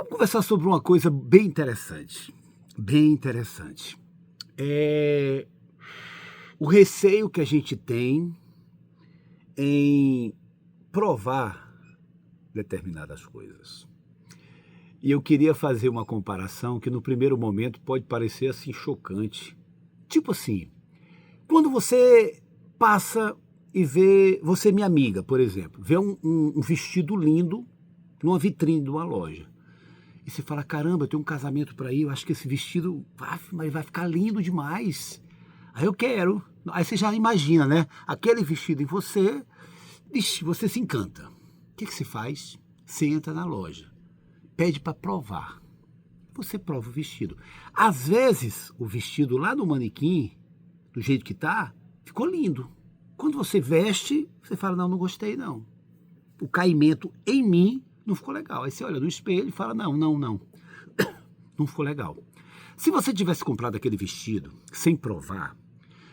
Vamos conversar sobre uma coisa bem interessante. Bem interessante. É o receio que a gente tem em provar determinadas coisas. E eu queria fazer uma comparação que no primeiro momento pode parecer assim chocante. Tipo assim, quando você passa e vê, você, minha amiga, por exemplo, vê um vestido lindo numa vitrine de uma loja. E você fala, caramba, eu tenho um casamento para ir, eu acho que esse vestido mas vai ficar lindo demais. Aí eu quero. Aí você já imagina, né? Aquele vestido em você, vixe, você se encanta. O que você faz? Você entra na loja, pede para provar. Você prova o vestido. Às vezes, o vestido lá no manequim, do jeito que tá, ficou lindo. Quando você veste, você fala, não gostei não. O caimento em mim não ficou legal. Aí você olha no espelho e fala, não ficou legal. Se você tivesse comprado aquele vestido sem provar,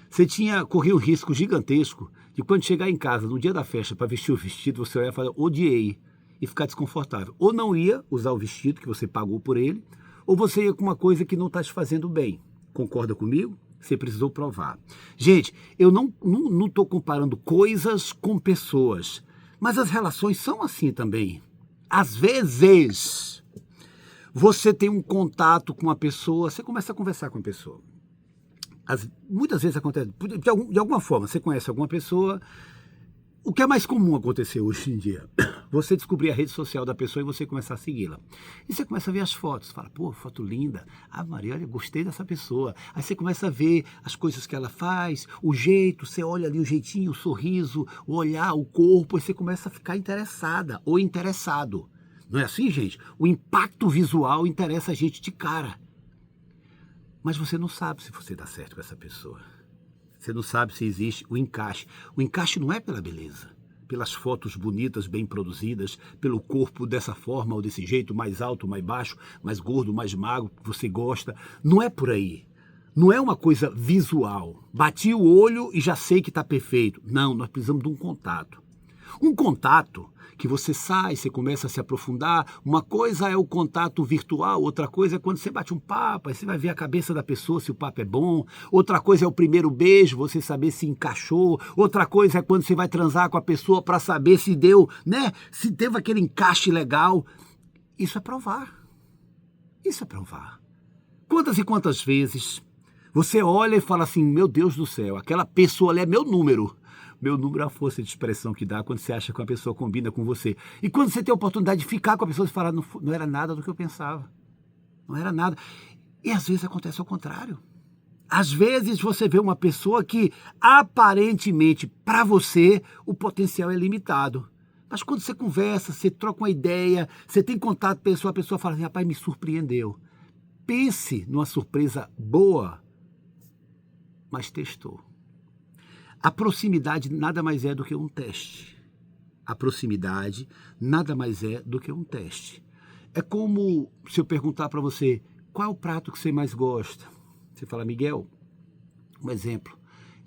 você corria um risco gigantesco de quando chegar em casa no dia da festa para vestir o vestido, você ia falar, odiei, e ficar desconfortável. Ou não ia usar o vestido que você pagou por ele, ou você ia com uma coisa que não está te fazendo bem. Concorda comigo? Você precisou provar. Gente, eu não estou comparando coisas com pessoas, mas as relações são assim também. Às vezes, você tem um contato com uma pessoa, você começa a conversar com a pessoa. Muitas vezes acontece, de alguma forma, você conhece alguma pessoa. O que é mais comum acontecer hoje em dia? Você descobrir a rede social da pessoa e você começar a segui-la. E você começa a ver as fotos, fala, pô, foto linda. Ah, Maria, olha, gostei dessa pessoa. Aí você começa a ver as coisas que ela faz, o jeito, você olha ali o jeitinho, o sorriso, o olhar, o corpo, e você começa a ficar interessada ou interessado. Não é assim, gente? O impacto visual interessa a gente de cara. Mas você não sabe se você dá certo com essa pessoa. Você não sabe se existe o encaixe. O encaixe não é pela beleza, pelas fotos bonitas, bem produzidas, pelo corpo dessa forma ou desse jeito, mais alto, mais baixo, mais gordo, mais magro, que você gosta. Não é por aí. Não é uma coisa visual. Bati o olho e já sei que está perfeito. Não, nós precisamos de um contato. Um contato que você sai, você começa a se aprofundar. Uma coisa é o contato virtual, outra coisa é quando você bate um papo, aí você vai ver a cabeça da pessoa se o papo é bom. Outra coisa é o primeiro beijo, você saber se encaixou. Outra coisa é quando você vai transar com a pessoa para saber se deu, né? Se teve aquele encaixe legal. Isso é provar. Isso é provar. Quantas e quantas vezes você olha e fala assim, meu Deus do céu, aquela pessoa ali é meu número. Meu número é a força de expressão que dá quando você acha que uma pessoa combina com você. E quando você tem a oportunidade de ficar com a pessoa, você fala, não era nada do que eu pensava. Não era nada. E às vezes acontece ao contrário. Às vezes você vê uma pessoa que aparentemente para você o potencial é limitado. Mas quando você conversa, você troca uma ideia, você tem contato com a pessoa fala assim, rapaz, me surpreendeu. Pense numa surpresa boa, mas testou. A proximidade nada mais é do que um teste. A proximidade nada mais é do que um teste. É como se eu perguntar para você, qual é o prato que você mais gosta? Você fala, Miguel, um exemplo,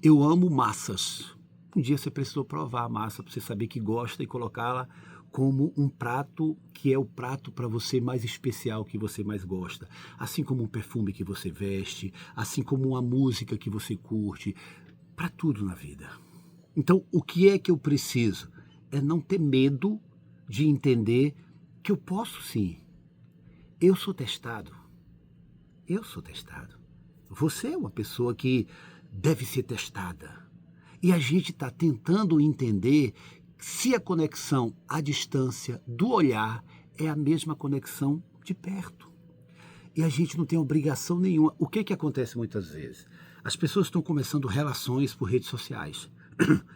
eu amo massas. Um dia você precisou provar a massa para você saber que gosta e colocá-la como um prato que é o prato para você mais especial, que você mais gosta. Assim como um perfume que você veste, assim como uma música que você curte, para tudo na vida. Então, o que é que eu preciso? É não ter medo de entender que eu posso sim. Eu sou testado. Eu sou testado. Você é uma pessoa que deve ser testada. E a gente está tentando entender se a conexão à distância do olhar é a mesma conexão de perto. E a gente não tem obrigação nenhuma. O que acontece muitas vezes? As pessoas estão começando relações por redes sociais.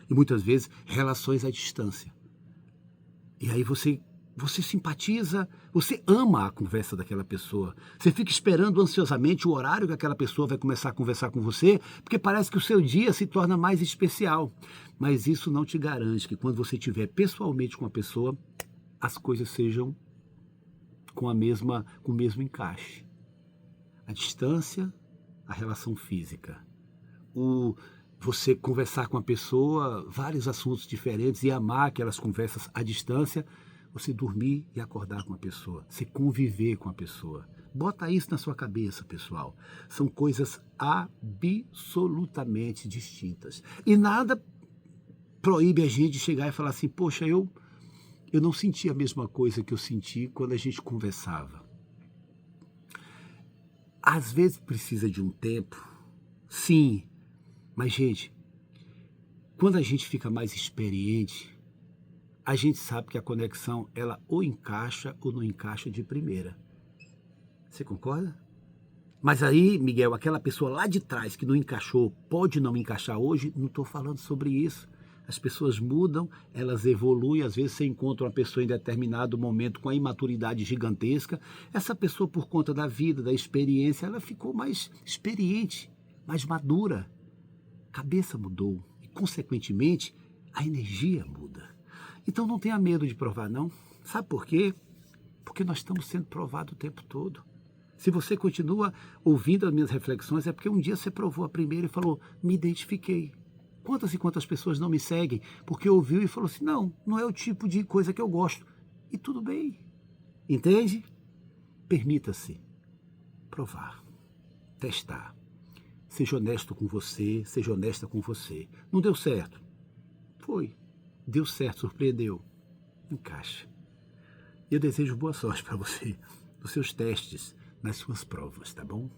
E muitas vezes relações à distância. E aí você simpatiza, você ama a conversa daquela pessoa. Você fica esperando ansiosamente o horário que aquela pessoa vai começar a conversar com você, porque parece que o seu dia se torna mais especial. Mas isso não te garante que quando você estiver pessoalmente com a pessoa, as coisas sejam com o mesmo encaixe. A distância, a relação física. Você conversar com a pessoa, vários assuntos diferentes e amar aquelas conversas à distância, você dormir e acordar com a pessoa, você conviver com a pessoa. Bota isso na sua cabeça, pessoal. São coisas absolutamente distintas. E nada proíbe a gente de chegar e falar assim, poxa, eu não senti a mesma coisa que eu senti quando a gente conversava. Às vezes precisa de um tempo, sim, mas, gente, quando a gente fica mais experiente, a gente sabe que a conexão, ela ou encaixa ou não encaixa de primeira. Você concorda? Mas aí, Miguel, aquela pessoa lá de trás que não encaixou, pode não encaixar hoje, não estou falando sobre isso. As pessoas mudam, elas evoluem, às vezes você encontra uma pessoa em determinado momento com a imaturidade gigantesca. Essa pessoa, por conta da vida, da experiência, ela ficou mais experiente, mais madura. A cabeça mudou e, consequentemente, a energia muda. Então não tenha medo de provar, não. Sabe por quê? Porque nós estamos sendo provados o tempo todo. Se você continua ouvindo as minhas reflexões, é porque um dia você provou a primeira e falou, me identifiquei. Quantas e quantas pessoas não me seguem porque ouviu e falou assim, não, não é o tipo de coisa que eu gosto. E tudo bem, entende? Permita-se provar, testar. Seja honesto com você, seja honesta com você. Não deu certo? Foi. Deu certo, surpreendeu. Encaixa. Eu desejo boa sorte para você, nos seus testes, nas suas provas, tá bom?